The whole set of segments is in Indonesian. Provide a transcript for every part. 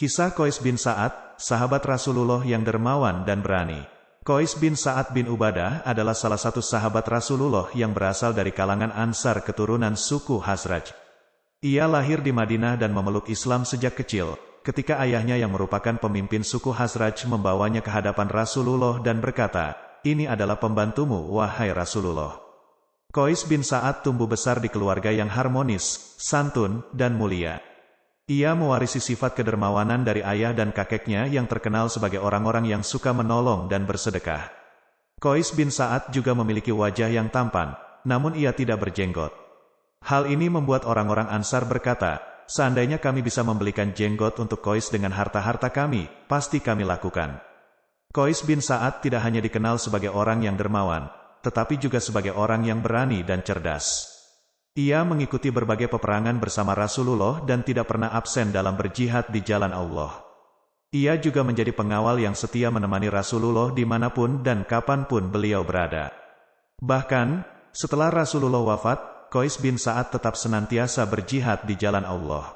Kisah Qais bin Sa'ad, sahabat Rasulullah yang dermawan dan berani. Qais bin Sa'ad bin Ubadah adalah salah satu sahabat Rasulullah yang berasal dari kalangan Ansar keturunan suku Khazraj. Ia lahir di Madinah dan memeluk Islam sejak kecil, ketika ayahnya yang merupakan pemimpin suku Khazraj membawanya ke hadapan Rasulullah dan berkata, "Ini adalah pembantumu, wahai Rasulullah." Qais bin Sa'ad tumbuh besar di keluarga yang harmonis, santun, dan mulia. Ia mewarisi sifat kedermawanan dari ayah dan kakeknya yang terkenal sebagai orang-orang yang suka menolong dan bersedekah. Qais bin Sa'ad juga memiliki wajah yang tampan, namun ia tidak berjenggot. Hal ini membuat orang-orang Ansar berkata, "Seandainya kami bisa membelikan jenggot untuk Qais dengan harta-harta kami, pasti kami lakukan." Qais bin Sa'ad tidak hanya dikenal sebagai orang yang dermawan, tetapi juga sebagai orang yang berani dan cerdas. Ia mengikuti berbagai peperangan bersama Rasulullah dan tidak pernah absen dalam berjihad di jalan Allah. Ia juga menjadi pengawal yang setia menemani Rasulullah dimanapun dan kapanpun beliau berada. Bahkan, setelah Rasulullah wafat, Qais bin Sa'ad tetap senantiasa berjihad di jalan Allah.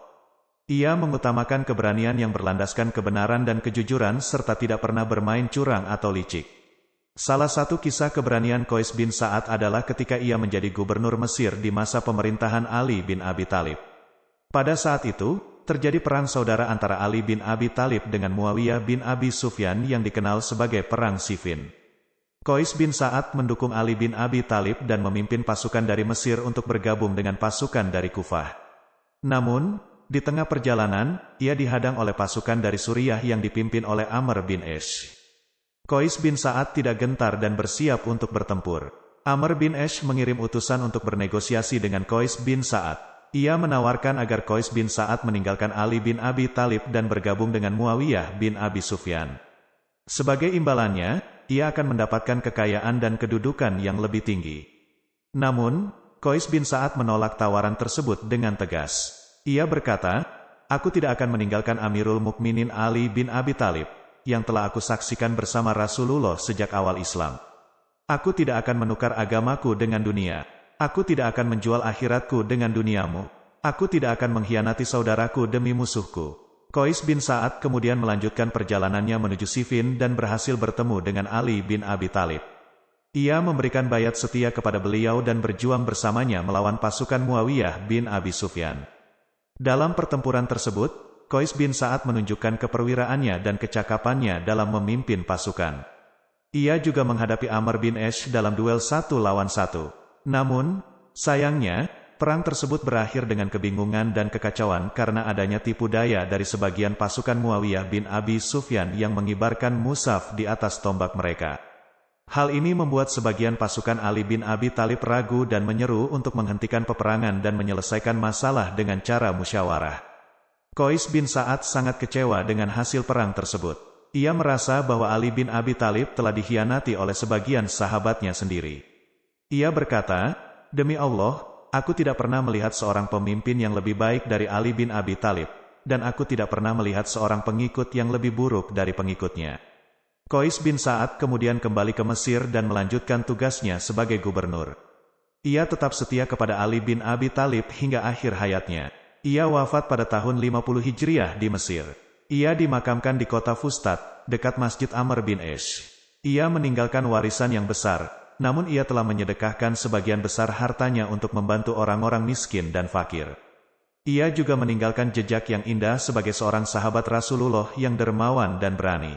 Ia mengutamakan keberanian yang berlandaskan kebenaran dan kejujuran serta tidak pernah bermain curang atau licik. Salah satu kisah keberanian Qais bin Sa'ad adalah ketika ia menjadi gubernur Mesir di masa pemerintahan Ali bin Abi Thalib. Pada saat itu, terjadi perang saudara antara Ali bin Abi Thalib dengan Muawiyah bin Abi Sufyan yang dikenal sebagai Perang Siffin. Qais bin Sa'ad mendukung Ali bin Abi Thalib dan memimpin pasukan dari Mesir untuk bergabung dengan pasukan dari Kufah. Namun, di tengah perjalanan, ia dihadang oleh pasukan dari Suriah yang dipimpin oleh Amr bin Ash. Qais bin Sa'ad tidak gentar dan bersiap untuk bertempur. Amr bin Ash mengirim utusan untuk bernegosiasi dengan Qais bin Sa'ad. Ia menawarkan agar Qais bin Sa'ad meninggalkan Ali bin Abi Thalib dan bergabung dengan Muawiyah bin Abi Sufyan. Sebagai imbalannya, ia akan mendapatkan kekayaan dan kedudukan yang lebih tinggi. Namun, Qais bin Sa'ad menolak tawaran tersebut dengan tegas. Ia berkata, "Aku tidak akan meninggalkan Amirul Mukminin Ali bin Abi Thalib, yang telah aku saksikan bersama Rasulullah sejak awal Islam. Aku tidak akan menukar agamaku dengan dunia. Aku tidak akan menjual akhiratku dengan duniamu. Aku tidak akan mengkhianati saudaraku demi musuhku." Qais bin Sa'ad kemudian melanjutkan perjalanannya menuju Siffin dan berhasil bertemu dengan Ali bin Abi Thalib. Ia memberikan bayat setia kepada beliau dan berjuang bersamanya melawan pasukan Muawiyah bin Abi Sufyan. Dalam pertempuran tersebut, Qais bin Sa'ad menunjukkan keperwiraannya dan kecakapannya dalam memimpin pasukan. Ia juga menghadapi Amr bin Ash dalam duel 1 lawan 1. Namun, sayangnya, perang tersebut berakhir dengan kebingungan dan kekacauan karena adanya tipu daya dari sebagian pasukan Muawiyah bin Abi Sufyan yang mengibarkan mushaf di atas tombak mereka. Hal ini membuat sebagian pasukan Ali bin Abi Thalib ragu dan menyeru untuk menghentikan peperangan dan menyelesaikan masalah dengan cara musyawarah. Qais bin Sa'ad sangat kecewa dengan hasil perang tersebut. Ia merasa bahwa Ali bin Abi Thalib telah dikhianati oleh sebagian sahabatnya sendiri. Ia berkata, "Demi Allah, aku tidak pernah melihat seorang pemimpin yang lebih baik dari Ali bin Abi Thalib, dan aku tidak pernah melihat seorang pengikut yang lebih buruk dari pengikutnya." Qais bin Sa'ad kemudian kembali ke Mesir dan melanjutkan tugasnya sebagai gubernur. Ia tetap setia kepada Ali bin Abi Thalib hingga akhir hayatnya. Ia wafat pada tahun 50 Hijriah di Mesir. Ia dimakamkan di kota Fustat, dekat Masjid Amr bin Ash. Ia meninggalkan warisan yang besar, namun ia telah menyedekahkan sebagian besar hartanya untuk membantu orang-orang miskin dan fakir. Ia juga meninggalkan jejak yang indah sebagai seorang sahabat Rasulullah yang dermawan dan berani.